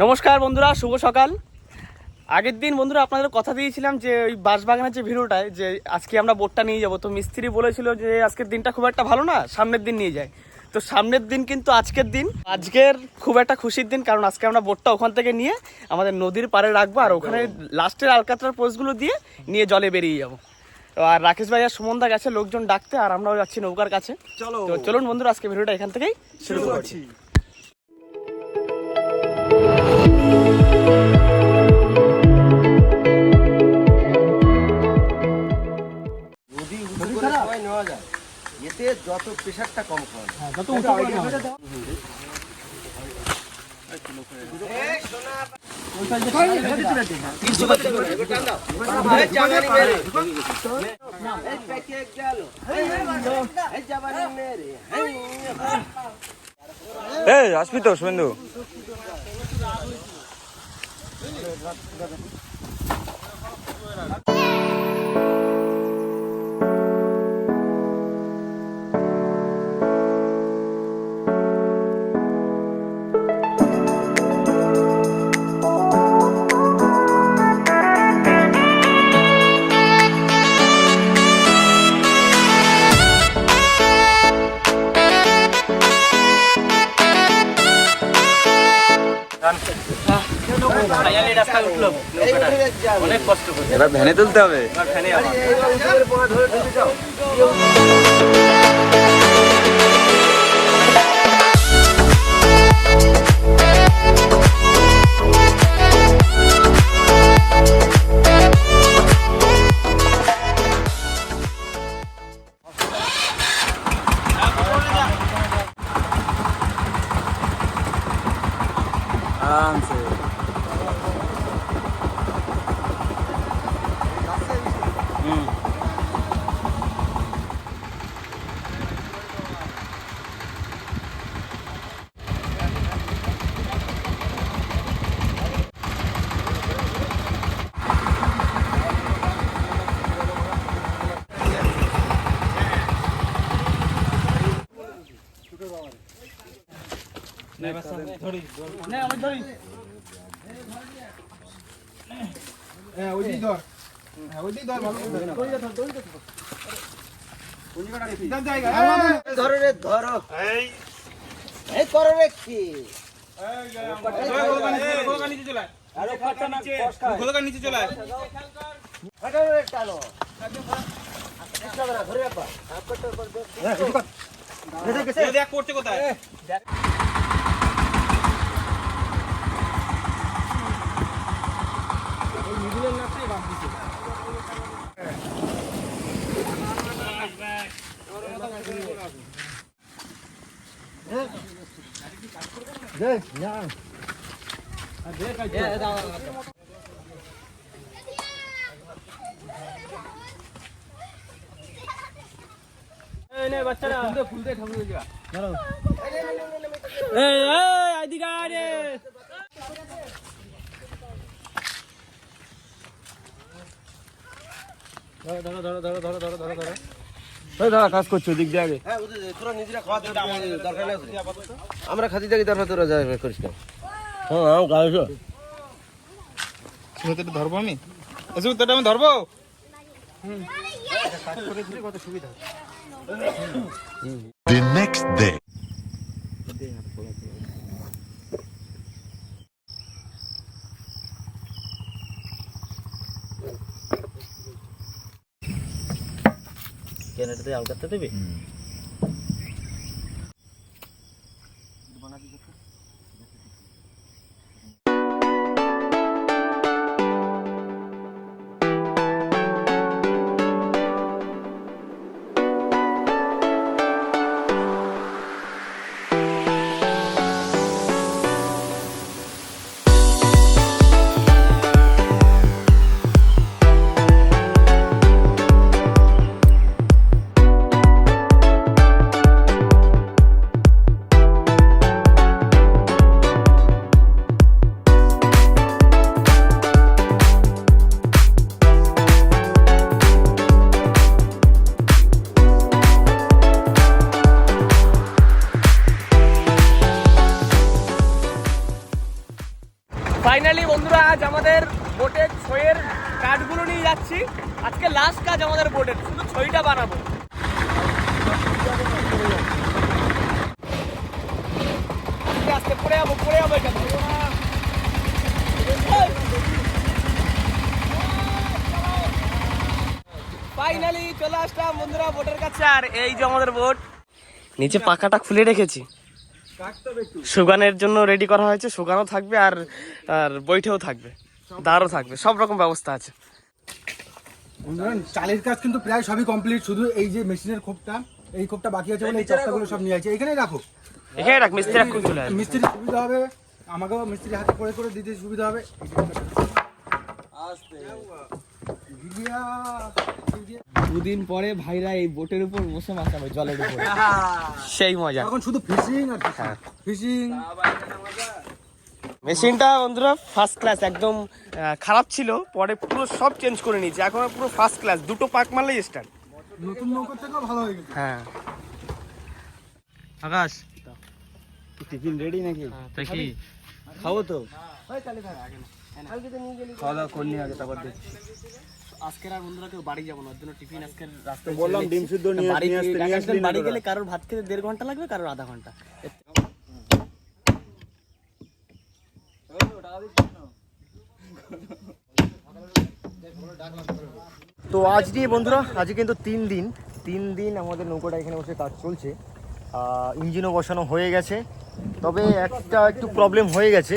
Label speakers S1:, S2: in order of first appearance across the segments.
S1: নমস্কার বন্ধুরা, শুভ সকাল। আগের দিন বন্ধুরা আপনাদের কথা দিয়েছিলাম যে ওই বাঁশবাগানের যে ভিডিওটায় যে আজকে আমরা বোটটা নিয়ে যাব, তো মিস্ত্রি বলেছিল যে আজকের দিনটা খুব একটা ভালো না, সামনের দিন নিয়ে যায়। তো সামনের দিন কিন্তু আজকের খুব একটা খুশির দিন, কারণ আজকে আমরা বোটটা ওখান থেকে নিয়ে আমাদের নদীর পাড়ে রাখবো আর ওখানে লাস্টের আলকাতরার পোস্টগুলো দিয়ে নিয়ে জলে বেরিয়ে যাবো। আর রাকেশ ভাই আর সুমনদা গেছে লোকজন ডাকতে, আর আমরাও যাচ্ছি নৌকার কাছে। তো চলুন বন্ধুরা, আজকে ভিডিওটা এখান থেকেই শুরু করছি।
S2: এতে যত প্রেশারটা কম খাওয়া
S3: আসবি তো শুভেন্দু? এবার ভ্যানে তুলতে হবে। আরামসে
S4: নিচে চলে করছে কোথায়? কাজ করছো দিক দিয়ে আগে।
S2: আমরা খাতি থাকি, তারপর তোরা যা করিস না।
S4: ধরবো আমি, আমি ধরবো।
S5: The next day.
S1: জেনারেটরে আলকাতটা দেবে। ফাইনালি বন্ধুরা আজ আমাদের বোটের ছইয়ের কাঠগুলো নিয়ে যাচ্ছি। আজকে লাস্ট কাজ আমাদের বোটের, শুধু ছইটা বানাবো। আজকে পড়ে যাবো এখানে। ফাইনালি চলে আসলাম বন্ধুরা বোটের কাছে। আর এই যে আমাদের বোট, নিচে পাখাটা খুলে রেখেছি, শুকানোর জন্য রেডি করা হয়েছে। শুকানো থাকবে আর আর বৈঠেও থাকবে, দাঁড়ও থাকবে, সব রকম ব্যবস্থা আছে।
S6: চালের কাজ কিন্তু প্রায় সবই কমপ্লিট, শুধু এই যে মেশিনের খোপটা, এই খোপটা বাকি আছে বলে এই চাকাগুলো সব নিয়ে আছে। এখানেই রাখো,
S1: এখানে রাখ, মিস্ত্রি এখন চলে আসবে।
S6: মিস্ত্রি সুবিধা হবে, আমাকেও মিস্ত্রি হাতে করে দিতে সুবিধা হবে।
S1: দুদিন পরে ভাইরা এই বোটের উপর বসে মাছাবে, জলের উপর, সেই মজা।
S6: এখন শুধু ফিশিং আর ফিশিং।
S1: মেশিনটা বন্ধুরা ফার্স্ট ক্লাস, একদম খারাপ ছিল, পরে পুরো সব চেঞ্জ করে নিয়েছি, এখন পুরো ফার্স্ট ক্লাস, দুটো পাক মারলেই স্টার্ট।
S6: নতুন নৌকার থেকেও ভালো হয়ে গেছে।
S1: হ্যাঁ আকাশ,
S3: টিফিন রেডি নাকি?
S1: দেখি
S3: খাবো তো, খাওয়া দাওয়া করনি আগে, তারপর দেখছি।
S1: আজকের আর বন্ধুরা কেউ বাড়ি যাবো না, ওর জন্য টিফিন আজকের রাস্তায়
S3: বললাম ডিম সিদ্ধ নিয়ে
S1: বাড়ি
S3: আসতে
S1: বাড়ি গেলে কারোর ভাত খেতে 1.5 ঘন্টা লাগবে, কারোর আধা ঘন্টা।
S2: তো আজ নিয়ে বন্ধুরা, আজকে কিন্তু 3 দিন আমাদের নৌকাটা এখানে বসে কাজ চলছে। ইঞ্জিনও বসানো হয়ে গেছে, তবে একটু প্রবলেম হয়ে গেছে।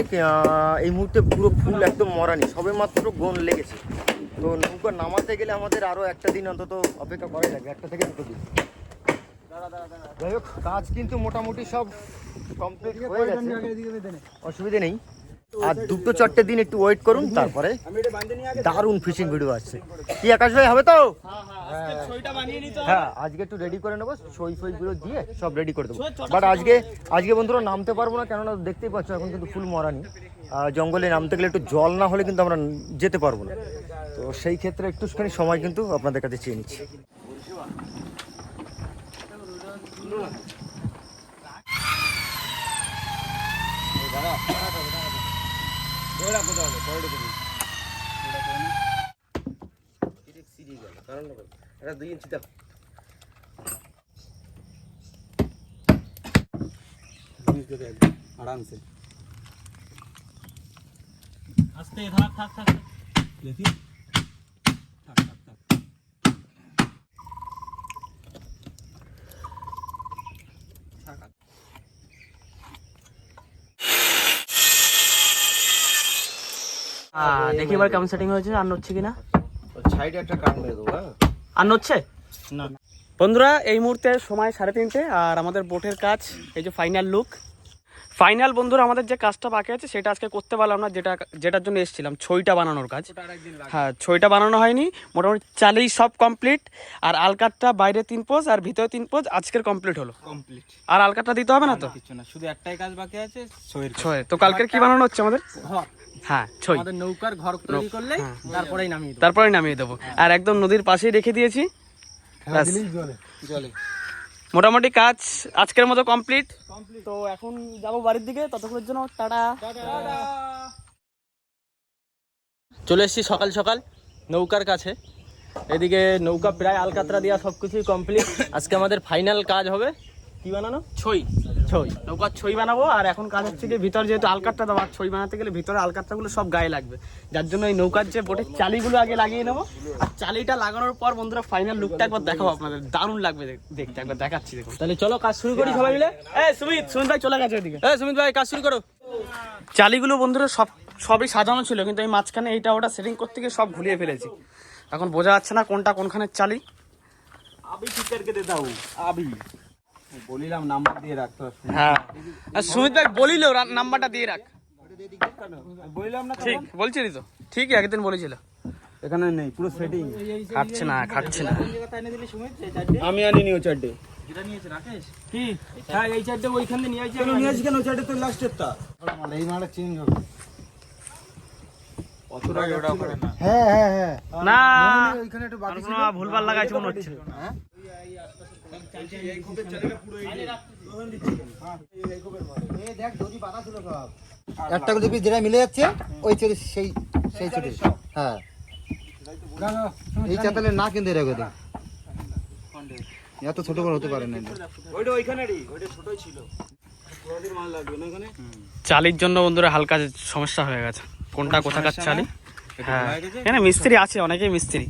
S2: এই মুহূর্তে পুরো ফুল একদম মরানি, সবে মাত্র গোন লেগেছে। তো নৌকা নামাতে গেলে আমাদের আরও একটা দিন অন্তত অপেক্ষা করাই লাগবে, 1 থেকে 2 দিন। যাই হোক, কাজ কিন্তু মোটামুটি সব কমপ্লিট হয়ে গেছে, অসুবিধে নেই। আর 2-4 দিন একটু ওয়েট করুন, তারপরে দারুণ ফিশিং ভিডিও আসছে। কি আকাশ ভাই, হবে তো? হ্যাঁ, আজকে একটু রেডি করে নেবো, ছইগুলো দিয়ে সব রেডি করে দেবো। বাট আজকে বন্ধুরা নামতে পারবো না, কেননা দেখতেই পাচ্ছ এখন কিন্তু ফুল মরানি। জঙ্গলে নামতে গেলে একটু জল না হলে কিন্তু আমরা যেতে পারবো না। তো সেই ক্ষেত্রে একটুখানি সময় কিন্তু আপনাদের কাছে চেয়ে নিচ্ছি।
S3: আরামসে
S1: আস্তে থাক
S3: দেখি।
S1: দেখি এবার কেমন সেটিং হয়েছে, আর নড়ছে কিনা।
S2: সাইডে একটা কাট মেরে দেবো।
S1: আর নড়ছে না বন্ধুরা। এই মুহূর্তে সময় 3:30, আর আমাদের বোটের কাজ এই যে ফাইনাল বন্ধুরা। আমাদের যে কাজটা বাকি আছে সেটা আজকে করতে পারলাম না, যেটার জন্য এসেছিলাম, ছইটা বানানোর কাজ। হ্যাঁ, ছইটা বানানো হয়নি, মোটামুটি চালেই সব কমপ্লিট। আর আলকাটটা বাইরে 3 পোজ আর ভিতরে 3 পোজ আজকের কমপ্লিট হলো। আর আলকাটটা দিতে হবে না তো?
S3: কিছু না, শুধু একটাই কাজ বাকি আছে,
S1: ছয়। তো কালকের কি বানানো হচ্ছে আমাদের? হ্যাঁ, ছই।
S3: আমাদের নৌকার ঘর তৈরি করলে
S1: তারপরেই নামিয়ে দেবো। আর একদম নদীর পাশেই রেখে দিয়েছি,
S3: জলে।
S1: মোটামুটি কাজ আজকের মতো কমপ্লিট। তো এখন যাবো বাড়ির দিকে, ততক্ষণের জন্য টাটা। চলে এসেছি সকাল সকাল নৌকার কাছে। এদিকে নৌকা প্রায় আলকাতরা দেওয়া সবকিছুই কমপ্লিট। আজকে আমাদের ফাইনাল কাজ হবে কি বানানো? ছই। নৌকার ছই বানাবো। আর এখন কাজ হচ্ছে কি, ভিতর যেহেতু আলকাতরা দেওয়া, ছই বানাতে গেলে ভিতরে আলকাতরাগুলো সব গায়ে লাগবে, যার জন্য এই নৌকার যে বোটের চালিগুলো আগে লাগিয়ে নেবো। আর চালিটা লাগানোর পর বন্ধুরা ফাইনাল লুকটা একবার দেখাবো আপনাদের, দারুণ লাগবে দেখতে, একবার দেখাচ্ছি দেখুন। তাহলে চলো কাজ শুরু করি সবাই মিলে। সুমিত ভাই চলে গেছে ওদিকে। সুমিত ভাই কাজ শুরু করো। চালিগুলো বন্ধুরা সবই সাজানো ছিল, কিন্তু এই মাঝখানে এইটা ওটা সেটিং করতে গিয়ে সব ভুলিয়ে ফেলেছি। এখন বোঝা যাচ্ছে না কোনটা কোনখানের চালি।
S3: আবি টিচারকে দে দাও, আবি বলিলাম নাম্বার দিয়ে রাখতে।
S1: হ্যাঁ, আর সুমিত ভাই বলিল নাম্বারটা দিয়ে রাখ।
S3: বলিলাম না,
S1: ঠিক বলছিলি তো? ঠিকই একদিন বলেছিল।
S3: এখানে নেই, পুরো সেটিং
S1: খাটছে না।
S3: আমি আনিনি ও চারটে।
S1: যেটা নিয়েছে রাকেশ কি? হ্যাঁ, এই চারটে ওইখান থেকে নিয়ে আইছি।
S3: নিয়ে আসি কেন? ও চারটে তো লাস্টেরটা।
S6: এই মালটা চেঞ্জ হবে।
S3: অতটা ওটা করে না।
S6: হ্যাঁ
S1: না,
S6: ওইখানে একটু বাকি ছিল,
S1: ভুলভাল লাগাইছে মনে হচ্ছে।
S2: একটা করে দেখবি যেটা মিলে যাচ্ছে ওই চলে সেই সেই ছোট। হ্যাঁ এই চাতালে না কিন্তু এরকম দেখ এত ছোট বড় হতে পারে না।
S3: ওইটা ওইখানেরই, ওইটা ছোটই ছিল। কোনদিন মাল লাগবে না ওখানে।
S1: চালির জন্য বন্ধুরা হালকা সমস্যা হয়ে গেছে, কোনটা কোথাকার চালি। হ্যাঁ এখানে মিস্ত্রি আছে, অনেকেই মিস্ত্রি।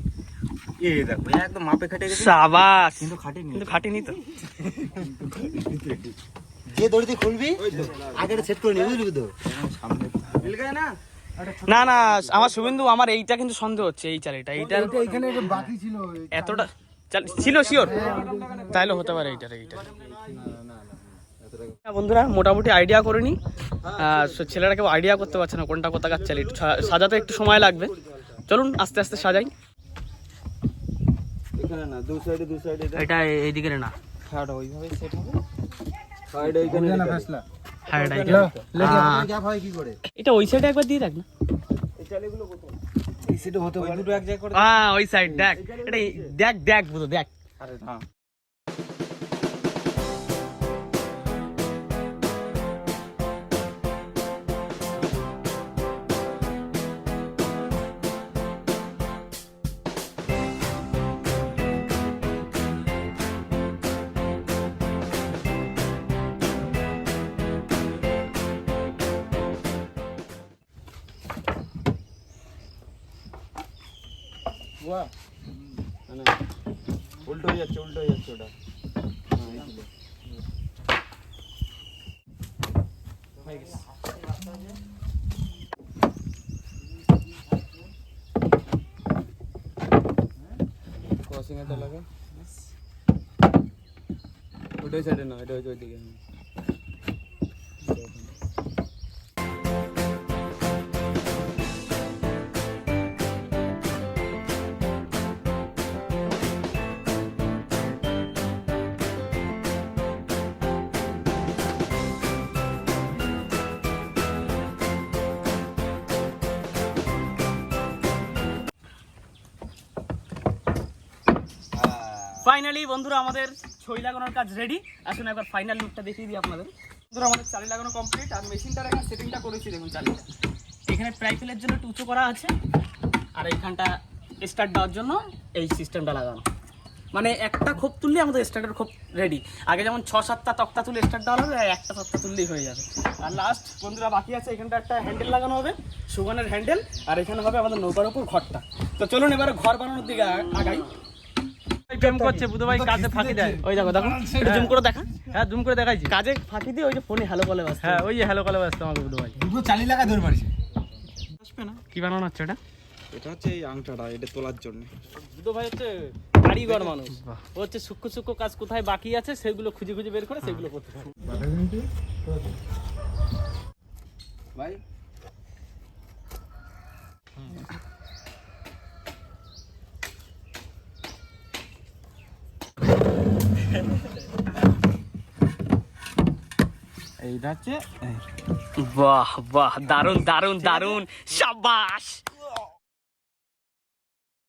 S3: এই দেখো একদম মাপে খাটে গেছে,
S1: সাবাস,
S3: কিন্তু খাটেনি।
S1: কিন্তু খাটিনি তো।
S2: যে দড়িতে খুলবি আগে সেট করে নিবি, বুঝলি তো?
S3: মিল গেছে না?
S1: না না আমার শুভেন্দু, আমার এইটা কিন্তু সন্দেহ হচ্ছে, এই চালিটা এইটার
S6: এখানে একটা বাকি ছিল
S1: এতটা ছিল শিওর, তাইলে হতে পারে এইটার। বন্ধুরা মোটামুটি আইডিয়া করে নি, ছেলেরা কেউ আইডিয়া করতে পারছে না কোনটা কোথাকার চালি। সাজাতে একটু সময় লাগবে, চলুন আস্তে আস্তে সাজাই।
S3: এখানে না, দু সাইডে
S1: এটা এইদিকে না,
S3: খাট ওইভাবে সেট হবে। সাইডে এখানে
S6: না ফেসলা
S1: হ্যাঁ এটা
S2: গ্যাপ হয় কি করে?
S1: এটা ওই সাইডে একবার দিয়ে রাখ না।
S3: এই চালিগুলো কোথায়? এই সাইডে হতে পারে, দুটো এক জায়গায় করে।
S1: হ্যাঁ ওই সাইড দেখ, এটা দেখ দেখ বুঝো দেখ।
S3: আরে না, উল্টো হয়ে যাচ্ছে ওটা। ক্রসিং এটা লাগে, ওটাই সাইডে না, এটা ওই দিকে।
S1: ফাইনালি বন্ধুরা আমাদের ছই লাগানোর কাজ রেডি। আসুন একবার ফাইনাল লুকটা দেখিয়ে দিই আপনাদের। বন্ধুরা আমাদের চালি লাগানো কমপ্লিট, আর মেশিনটার এখন সেটিংটা করেছি। দেখুন চালিটা এখানে প্রাইফেলের জন্য একটু উঁচু করা আছে, আর এইখানটা স্টার্ট দেওয়ার জন্য এই সিস্টেমটা লাগানো। মানে একটা খোপ তুললে আমাদের স্টার্টের খোপ রেডি। আগে যেমন 6-7টা তক্তা তুলে স্টার্ট দেওয়া হবে, একটা তক্তা তুললেই হয়ে যাবে। আর লাস্ট বন্ধুরা বাকি আছে, এখানটা একটা হ্যান্ডেল লাগানো হবে, সুগানের হ্যান্ডেল, আর এখানে হবে আমাদের নৌকার উপর ঘরটা। তো চলুন এবারে ঘর বানানোর দিকে আগাই। প্রেম করছে বুধ ভাই, কাজে ফাঁকি দেয়। ওই দেখো দেখো, একটু জুম করে দেখা। হ্যাঁ জুম করে দেখাইছি, কাজে ফাঁকি দিয়ে ওই যে ফোনে হ্যালো বলে ব্যস্ত। হ্যাঁ ওই যে হ্যালো বলে ব্যস্ত আমাকে বুধ ভাই।
S6: দুটো চালি লাগা ধরে পারিস।
S3: আসবে না,
S1: কি বানানো হচ্ছে এটা?
S3: এটা হচ্ছে এই আংটাটা, এটা তোলার জন্য।
S1: বুধ ভাই হচ্ছে কারিগর মানুষ, ও হচ্ছে সূক্ষ্ম সূক্ষ্ম কাজ কোথায় বাকি আছে সেগুলো খুঁজে খুঁজে বের করে সেগুলো করতে থাকে।
S3: ভাই এইটা হচ্ছে,
S1: বাহ বাহ, দারুন দারুন দারুন, শাবাশ।